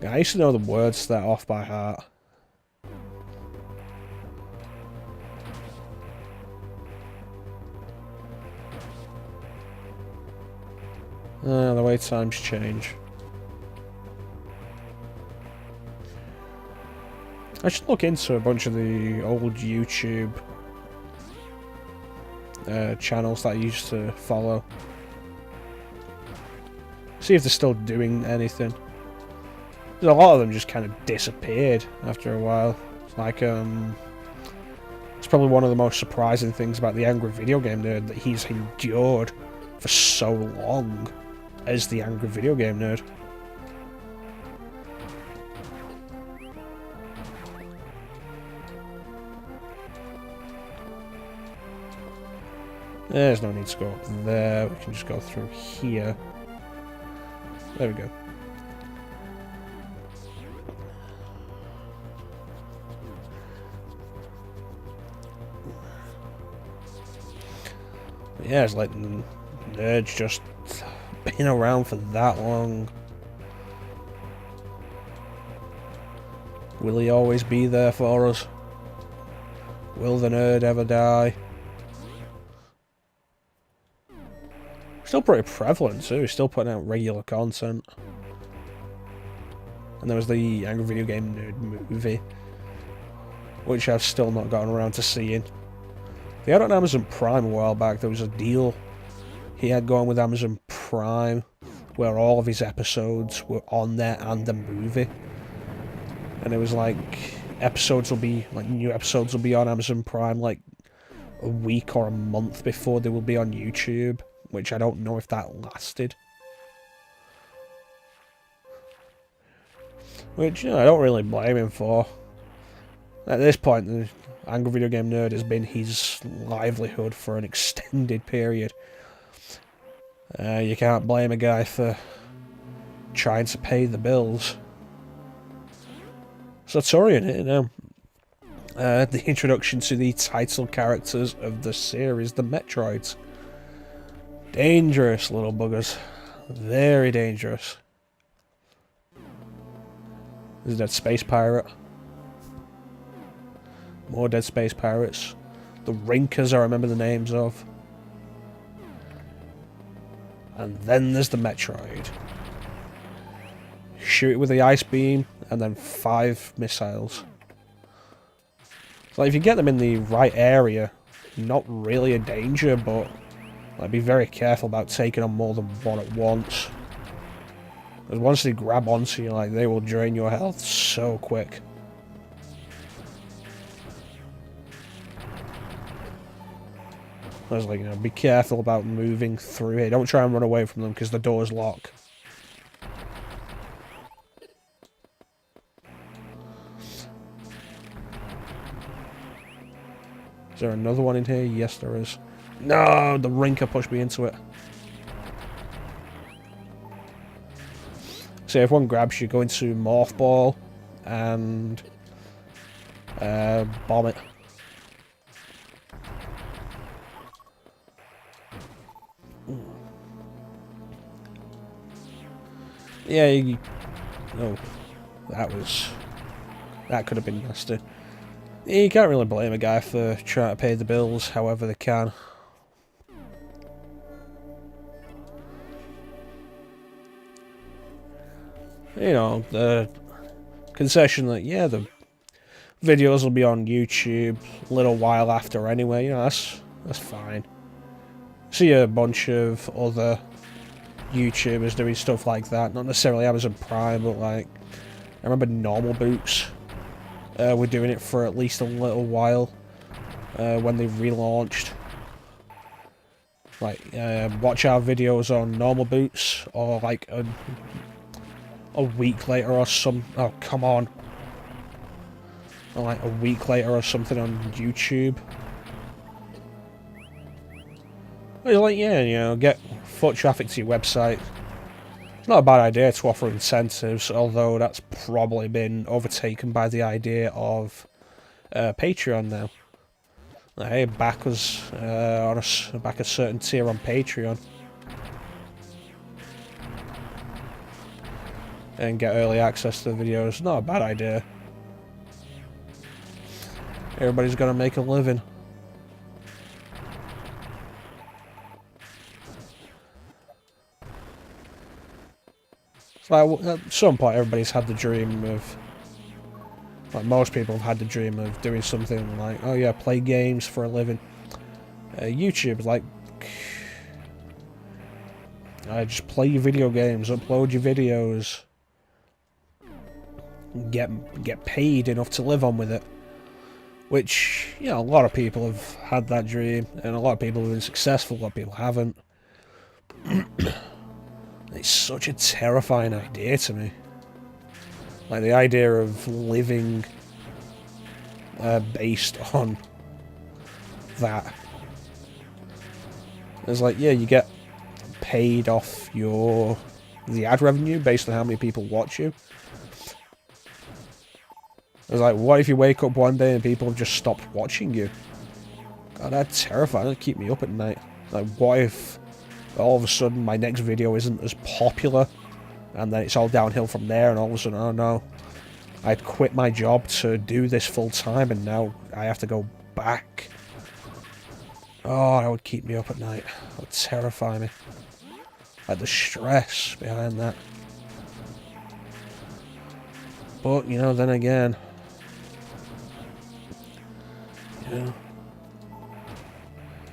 I used to know the words to that off by heart. The way times change. I should look into a bunch of the old YouTube channels that I used to follow. See if they're still doing anything. A lot of them just kind of disappeared after a while. It's like, it's probably one of the most surprising things about the Angry Video Game Nerd, that he's endured for so long as the Angry Video Game Nerd. There's no need to go up there, we can just go through here. There we go. Yeah, it's like nerds just been around for that long. Will he always be there for us? Will the nerd ever die? Still pretty prevalent too, still putting out regular content. And there was the Angry Video Game Nerd movie, which I've still not gotten around to seeing. They had it on Amazon Prime a while back. There was a deal he had going with Amazon Prime where all of his episodes were on there and the movie. And it was like, new episodes will be on Amazon Prime like a week or a month before they will be on YouTube, which I don't know if that lasted. Which, I don't really blame him for. At this point, the Angry Video Game Nerd has been his livelihood for an extended period. You can't blame a guy for trying to pay the bills. So Tourian, the introduction to the title characters of the series, the Metroids. Dangerous little buggers. Very dangerous. There's a dead space pirate. More dead space pirates. The Rinkers I remember the names of. And then there's the Metroid. Shoot it with the ice beam, and then 5 missiles. So if you get them in the right area, not really a danger, but be very careful about taking on more than one at once. Because once they grab onto you, they will drain your health so quick. I was like, be careful about moving through here. Don't try and run away from them because the doors lock. Is there another one in here? Yes, there is. No, the Rinker pushed me into it. So if one grabs you, go into Morph Ball and bomb it. Yeah, oh, that could have been nasty. You can't really blame a guy for trying to pay the bills however they can. You know, the concession that, yeah, the videos will be on YouTube a little while after anyway, that's fine. See a bunch of other YouTubers doing stuff like that, not necessarily Amazon Prime, but I remember Normal Boots were doing it for at least a little while when they relaunched. Watch our videos on Normal Boots, or a week later or some... Oh, come on. Or a week later or something on YouTube. Well, yeah, get foot traffic to your website. It's not a bad idea to offer incentives, although that's probably been overtaken by the idea of Patreon now. Hey, back us back a certain tier on Patreon. and get early access to the videos. Not a bad idea. Everybody's gonna make a living. Like, at some point, everybody's had the dream of, like most people have had the dream of doing something like, oh yeah, play games for a living. YouTube, like, just play your video games, upload your videos, get paid enough to live on with it. Which, you know, a lot of people have had that dream, and a lot of people have been successful, a lot of people haven't. It's such a terrifying idea to me. Like, the idea of living based on that. It's like, yeah, you get paid off the ad revenue based on how many people watch you. It's like, what if you wake up one day and people have just stopped watching you? God, that's terrifying. That'd keep me up at night. Like, what if all of a sudden my next video isn't as popular, and then it's all downhill from there, and all of a sudden, oh no, I'd quit my job to do this full time, and now I have to go back. Oh, that would keep me up at night. That would terrify me. Like, the stress behind that. But, you know, then again, you know,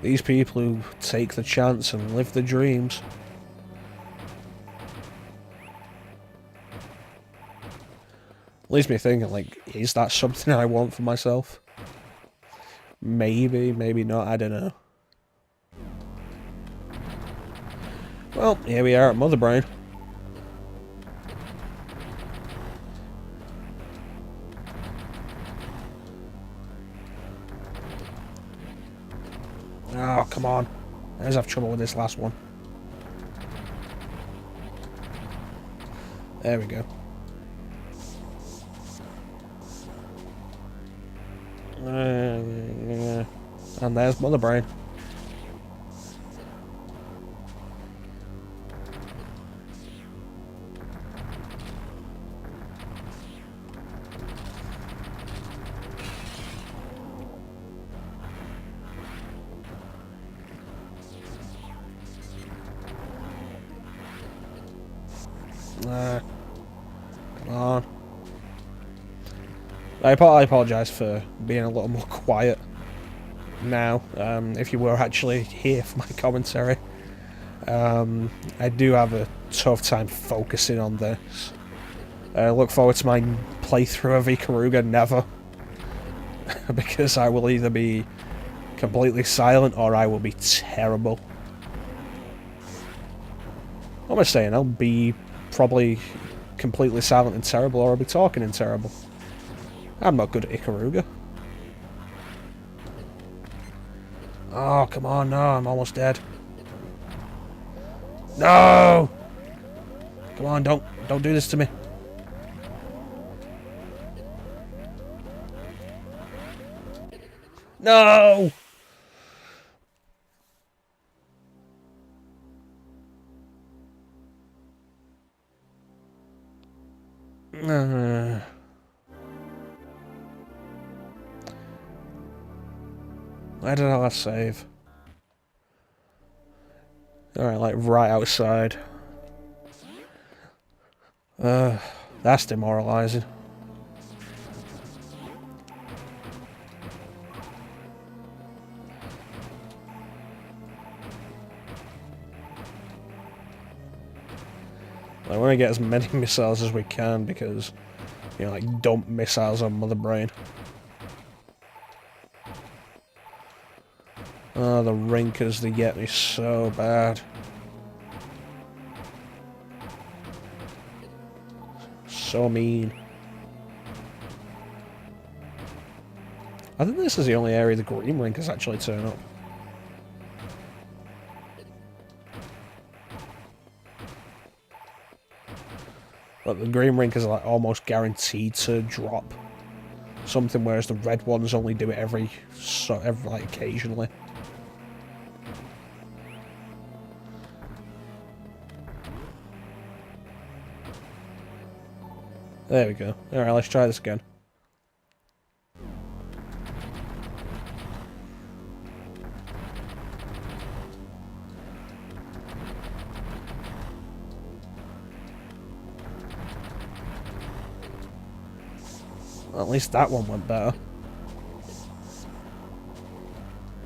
these people who take the chance and live the dreams, leaves me thinking, like, is that something I want for myself? Maybe, maybe not, I don't know. Well, here we are at Mother Brain. Oh, come on. I always have trouble with this last one. There we go. And there's Mother Brain. Come on. I apologise for being a little more quiet now, if you were actually here for my commentary. I do have a tough time focusing on this. I look forward to my playthrough of Ikaruga never. Because I will either be completely silent or I will be terrible. What am I saying? I'll be probably completely silent and terrible, or I'll be talking and terrible. I'm not good at Ikaruga. Oh, come on, no, I'm almost dead. No! Come on, don't do this to me. No! Where did I last save? Alright, like right outside. That's demoralising. I want to get as many missiles as we can because, you know, like dump missiles on Mother Brain. Oh, the rinkers, they get me so bad. So mean. I think this is the only area the green rinkers actually turn up. But the green rinkers are like almost guaranteed to drop something, whereas the red ones only do it every like occasionally. There we go. Alright, let's try this again. Well, at least that one went better.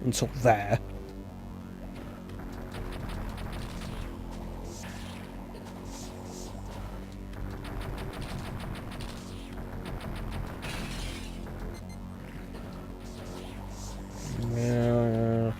Until there. Yeah.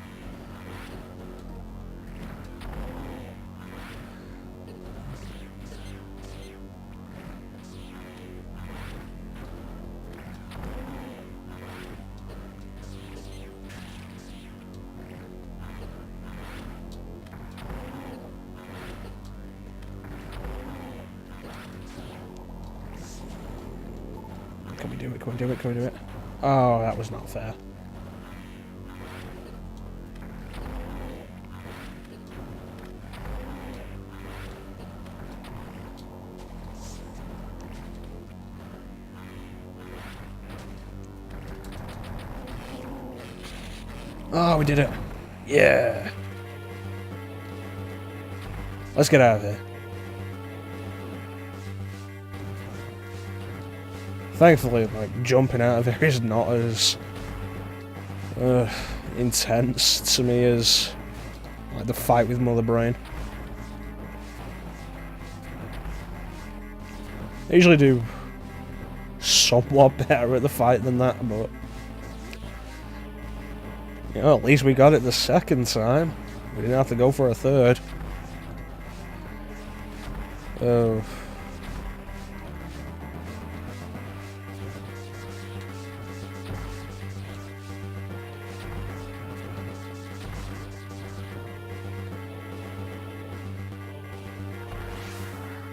Can we do it? Can we do it? Can we do it? Oh, that was not fair. Oh, we did it. Yeah. Let's get out of here. Thankfully, like, jumping out of here is not as intense to me as like the fight with Mother Brain. I usually do somewhat better at the fight than that, but you know, at least we got it the second time. We didn't have to go for a third. Oh.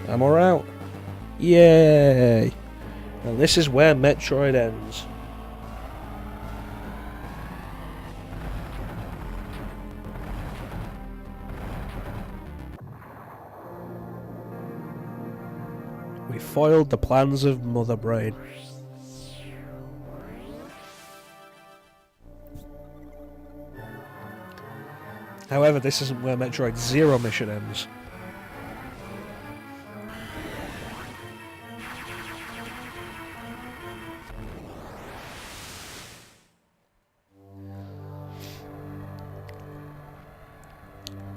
And we're out. Yay! And this is where Metroid ends. We foiled the plans of Mother Brain. However, this isn't where Metroid Zero mission ends.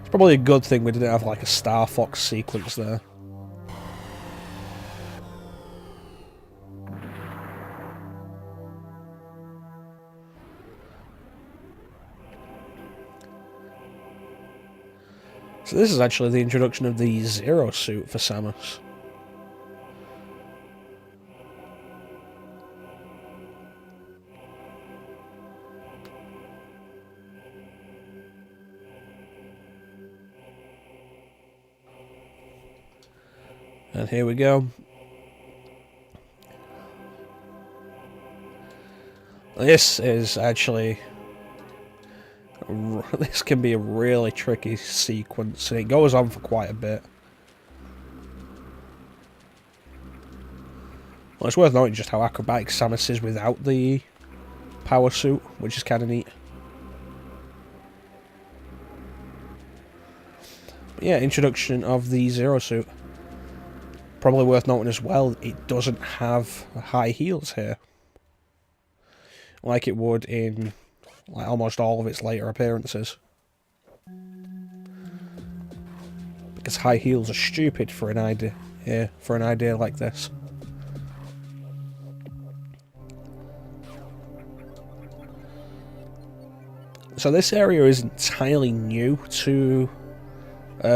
It's probably a good thing we didn't have like a Star Fox sequence there. So this is actually the introduction of the Zero suit for Samus. And here we go. This is actually... this can be a really tricky sequence, and it goes on for quite a bit. Well, it's worth noting just how acrobatic Samus is without the power suit, which is kind of neat. But yeah, introduction of the Zero suit. Probably worth noting as well, it doesn't have high heels here, like it would in like almost all of its later appearances. Because high heels are stupid for an idea, like this. So this area is entirely new to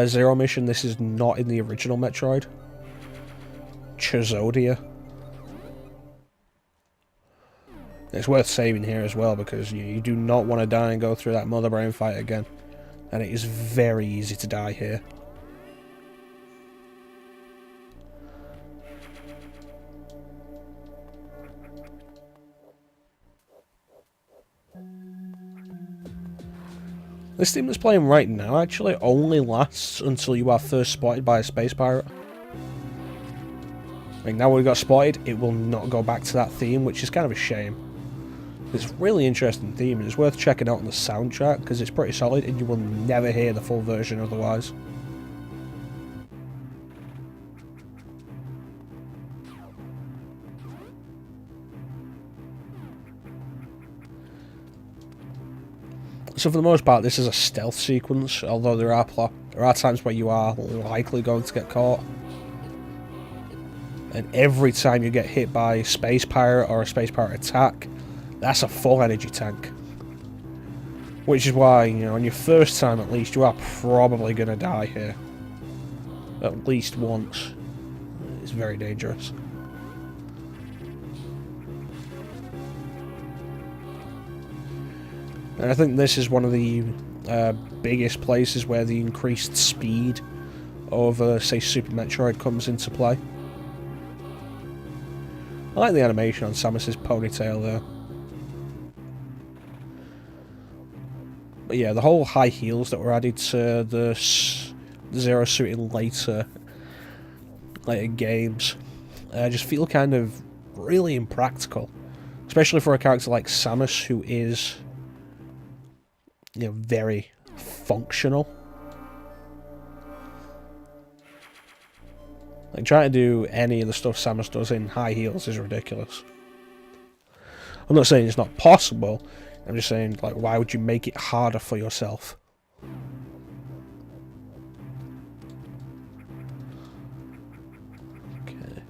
Zero Mission. This is not in the original Metroid. Chizodia. It's worth saving here as well, because you do not want to die and go through that Mother Brain fight again. And it is very easy to die here. This theme that's playing right now actually only lasts until you are first spotted by a space pirate. Like, now we've got spotted, it will not go back to that theme, which is kind of a shame. It's a really interesting theme, and it's worth checking out on the soundtrack, because it's pretty solid, and you will never hear the full version otherwise. So for the most part, this is a stealth sequence, although there are times where you are likely going to get caught. And every time you get hit by a space pirate or a space pirate attack, that's a full energy tank. Which is why, you know, on your first time at least, you are probably going to die here. At least once. It's very dangerous. And I think this is one of the biggest places where the increased speed over, say, Super Metroid comes into play. I like the animation on Samus's ponytail there. But yeah, the whole high heels that were added to the Zero Suit in later games just feel kind of really impractical. Especially for a character like Samus, who is, you know, very functional. Like, trying to do any of the stuff Samus does in high heels is ridiculous. I'm not saying it's not possible, I'm just saying, like, why would you make it harder for yourself? Okay.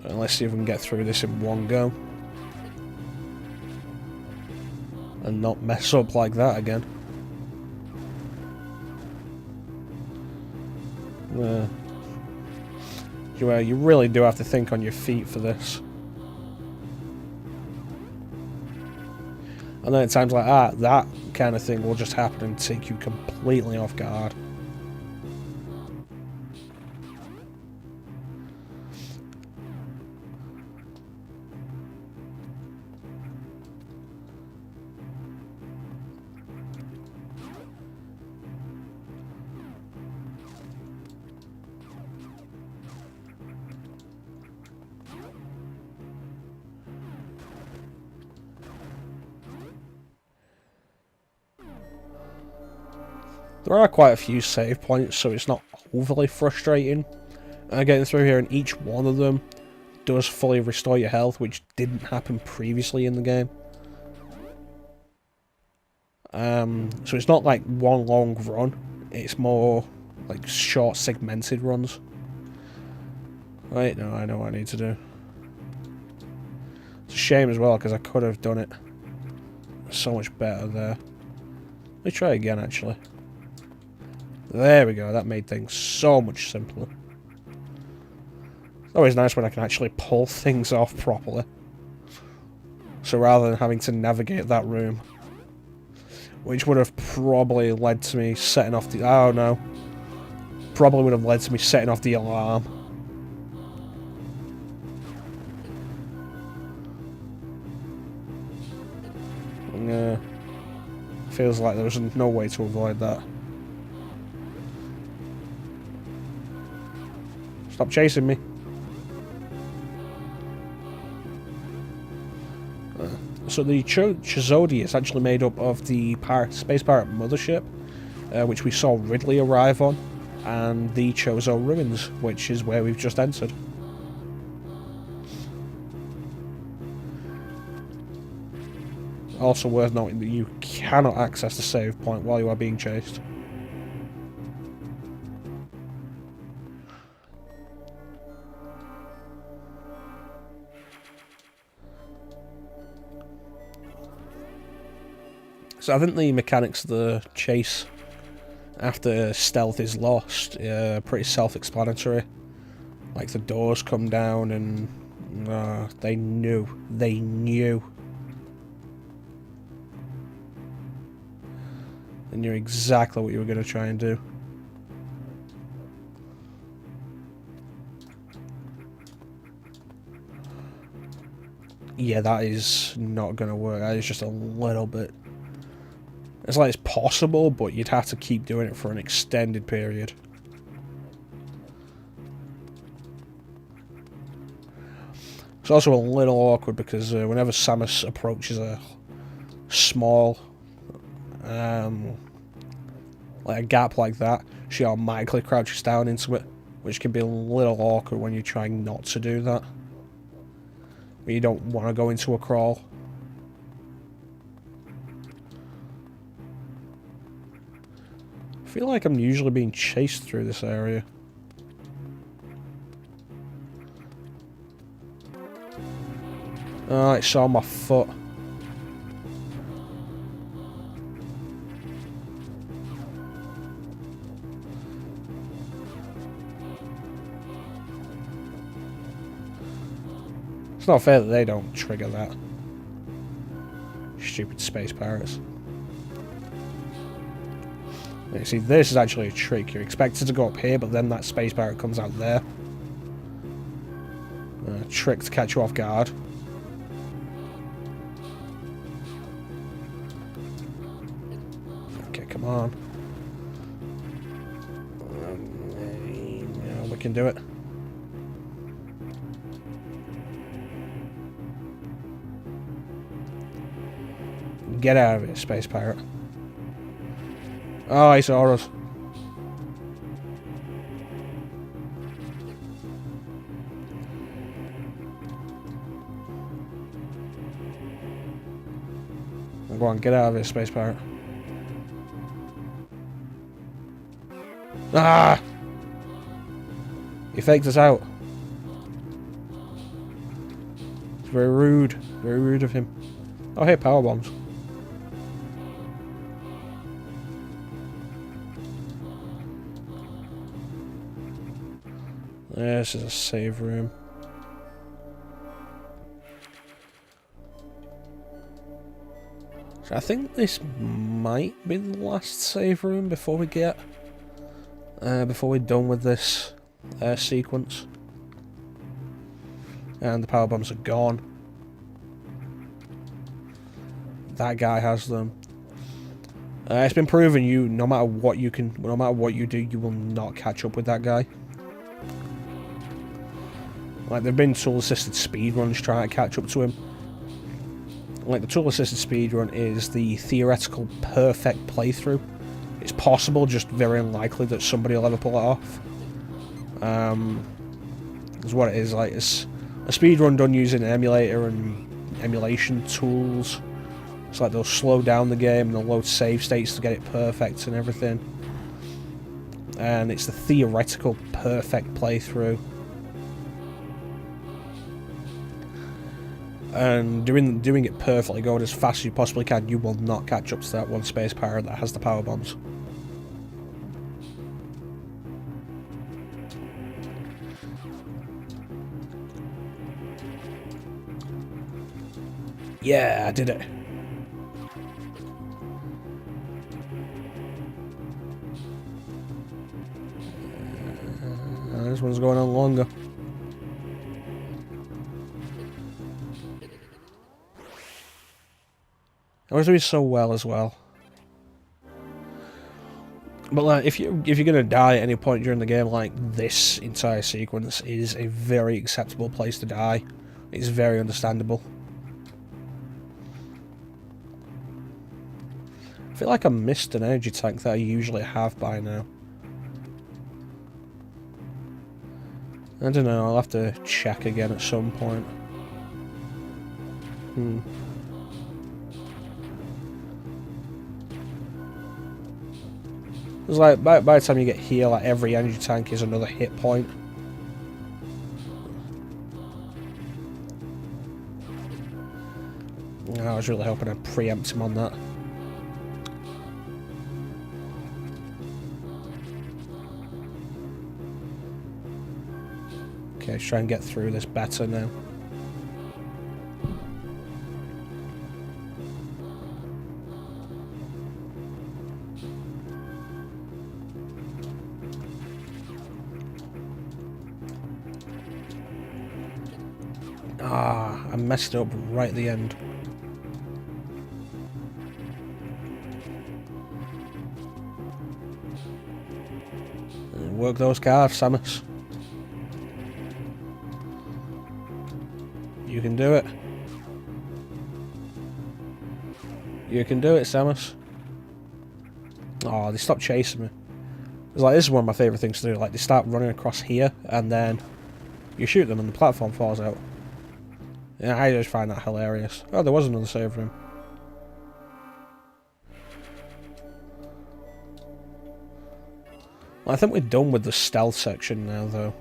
So let's see if we can get through this in one go. And not mess up like that again. You really do have to think on your feet for this. And then at times like that kind of thing will just happen and take you completely off guard. There are quite a few save points, so it's not overly frustrating getting through here, and each one of them does fully restore your health, which didn't happen previously in the game. So it's not like one long run, it's more like short segmented runs. Right, no, I know what I need to do. It's a shame as well, because I could have done it so much better there. Let me try again, actually. There we go, that made things so much simpler. It's always nice when I can actually pull things off properly. So rather than having to navigate that room, which would have probably led to me setting off the... oh no. Probably would have led to me setting off the alarm. Yeah. Feels like there was no way to avoid that. Stop chasing me. So the Chizodi is actually made up of the Space Pirate Mothership, which we saw Ridley arrive on, and the Chozo Ruins, which is where we've just entered. Also worth noting that you cannot access the save point while you are being chased. So I think the mechanics of the chase after stealth is lost pretty self-explanatory. Like, the doors come down and they knew. They knew exactly what you were going to try and do. Yeah, that is not going to work. That is just a little bit It's like it's possible, but you'd have to keep doing it for an extended period. It's also a little awkward because whenever Samus approaches a small, like a gap like that, she automatically crouches down into it, which can be a little awkward when you're trying not to do that. But you don't want to go into a crawl. I feel like I'm usually being chased through this area. Oh, it saw my foot. It's not fair that they don't trigger that. Stupid space pirates. You see, this is actually a trick. You're expected to go up here, but then that space pirate comes out there. Trick to catch you off guard. Okay, come on. Yeah, we can do it. Get out of here, space pirate. Oh, he saw us. Go on, get out of here, space pirate. Ah! He faked us out. It's very rude. Very rude of him. Oh, hey, power bombs. This is a save room. So I think this might be the last save room before we get before we're done with this sequence. And the power bombs are gone. That guy has them. It's been proven no matter what you do, you will not catch up with that guy. Like, there've been tool-assisted speedruns trying to catch up to him. Like, the tool-assisted speedrun is the theoretical perfect playthrough. It's possible, just very unlikely that somebody will ever pull it off. Is what it is. Like, it's a speedrun done using an emulator and emulation tools. It's like they'll slow down the game and they'll load save states to get it perfect and everything. And it's the theoretical perfect playthrough. And doing it perfectly, going as fast as you possibly can, you will not catch up to that one space pirate that has the power bombs. Yeah, I did it. This one's going on longer. I was doing so well as well. But like, if you're gonna die at any point during the game, like, this entire sequence is a very acceptable place to die. It's very understandable. I feel like I missed an energy tank that I usually have by now. I don't know, I'll have to check again at some point. It's like, by the time you get here, like, every energy tank is another hit point. I was really hoping I'd preempt him on that. Okay, let's try and get through this better now. Ah, I messed up right at the end. Work those calves, Samus. You can do it. You can do it, Samus. Oh, they stopped chasing me. It's like, this is one of my favourite things to do. Like, they start running across here, and then you shoot them and the platform falls out. Yeah, I just find that hilarious. Oh, there was another save room. Well, I think we're done with the stealth section now, though.